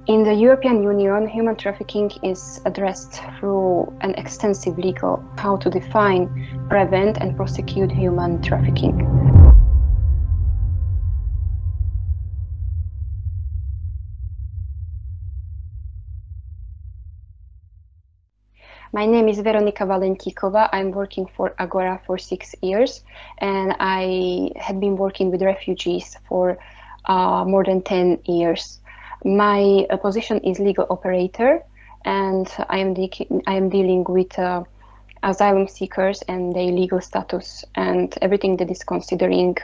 In the European Union, human trafficking is addressed through an extensive legal how to define, prevent and prosecute human trafficking. My name is Veronika Valentikova. I'm working for Agorà for 6 years, and I had been working with refugees for more than 10 years. My position is legal operator, and I am dealing with asylum seekers and their legal status and everything that is considering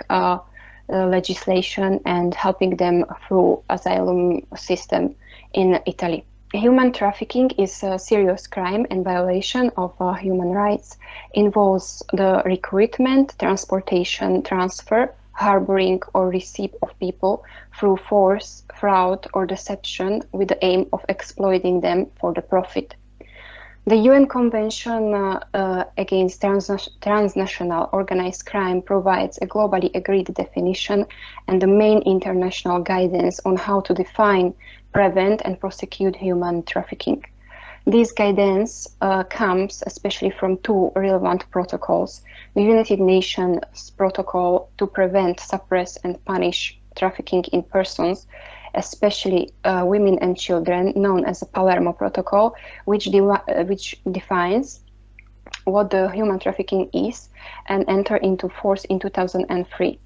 legislation and helping them through asylum system in Italy. Human trafficking is a serious crime and violation of human rights. Involves the recruitment, transportation, transfer, harboring or receipt of people through force, fraud or deception with the aim of exploiting them for the profit. The UN Convention against transnational organized crime provides a globally agreed definition and the main international guidance on how to define, prevent and prosecute human trafficking. This guidance comes especially from two relevant protocols: the United Nations Protocol to prevent, suppress and punish trafficking in persons, especially women and children, known as the Palermo Protocol, which defines what the human trafficking is and entered into force in 2003.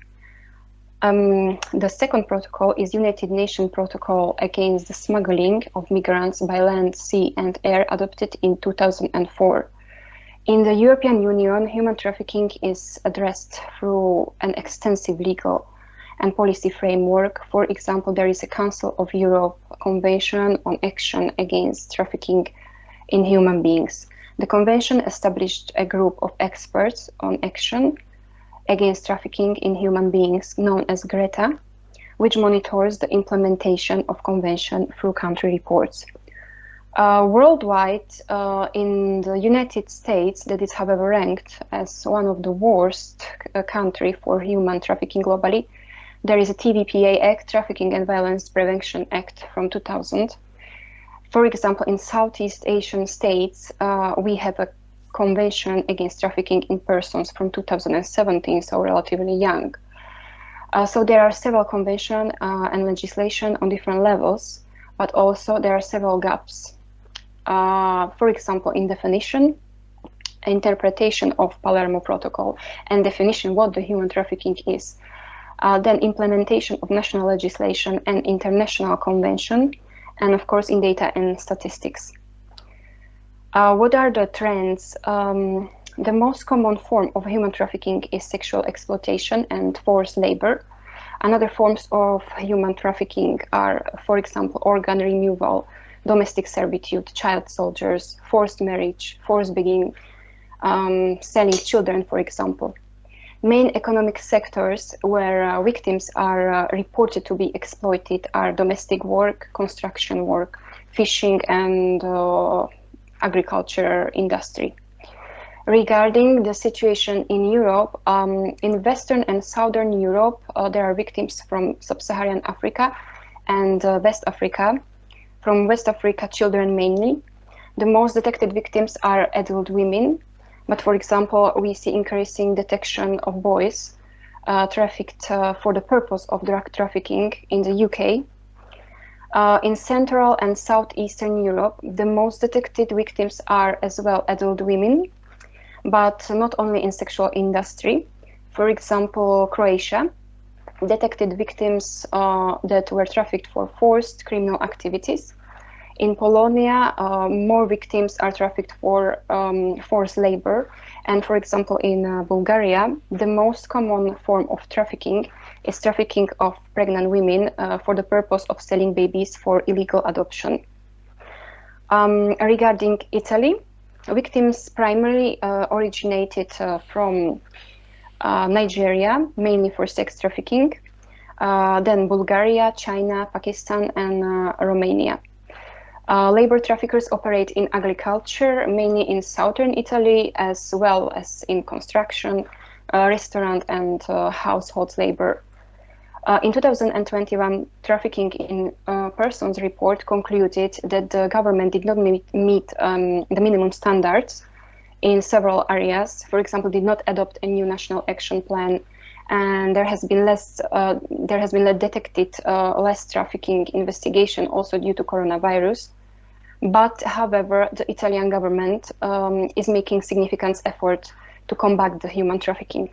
The second protocol is United Nations Protocol against the smuggling of migrants by land, sea and air, adopted in 2004. In the European Union, human trafficking is addressed through an extensive legal and policy framework. For example, there is a Council of Europe Convention on Action Against Trafficking in Human Beings. The convention established a group of experts on action against trafficking in human beings, known as GRETA, which monitors the implementation of convention through country reports. Worldwide, in the United States, that is however ranked as one of the worst country for human trafficking globally, there is a TVPA Act, Trafficking and Violence Prevention Act from 2000. For example, in Southeast Asian states, we have a Convention against Trafficking in Persons from 2017, so relatively young. So there are several conventions and legislation on different levels, but also there are several gaps. For example, in definition, interpretation of Palermo Protocol and definition what the human trafficking is. Then implementation of national legislation and international convention, and of course in data and statistics. What are the trends? The most common form of human trafficking is sexual exploitation and forced labor. Another forms of human trafficking are, for example, organ removal, domestic servitude, child soldiers, forced marriage, forced begging, selling children, for example. Main economic sectors where victims are reported to be exploited are domestic work, construction work, fishing and agriculture industry. Regarding the situation in Europe, in Western and Southern Europe, there are victims from Sub-Saharan Africa and West Africa. From West Africa, children mainly. The most detected victims are adult women, but for example, we see increasing detection of boys trafficked for the purpose of drug trafficking in the UK. In Central and Southeastern Europe, the most detected victims are as well adult women, but not only in sexual industry. For example, Croatia detected victims that were trafficked for forced criminal activities. In Polonia, more victims are trafficked for forced labor. And for example, in Bulgaria, the most common form of trafficking is trafficking of pregnant women for the purpose of selling babies for illegal adoption. Regarding Italy, victims primarily originated from Nigeria, mainly for sex trafficking, then Bulgaria, China, Pakistan, and Romania. Labor traffickers operate in agriculture, mainly in southern Italy, as well as in construction, restaurant, and household labor. In 2021, Trafficking in Persons report concluded that the government did not meet the minimum standards in several areas. For example, did not adopt a new national action plan, and there has been less detected less trafficking investigation, also due to coronavirus. But however, the Italian government is making significant effort to combat the human trafficking.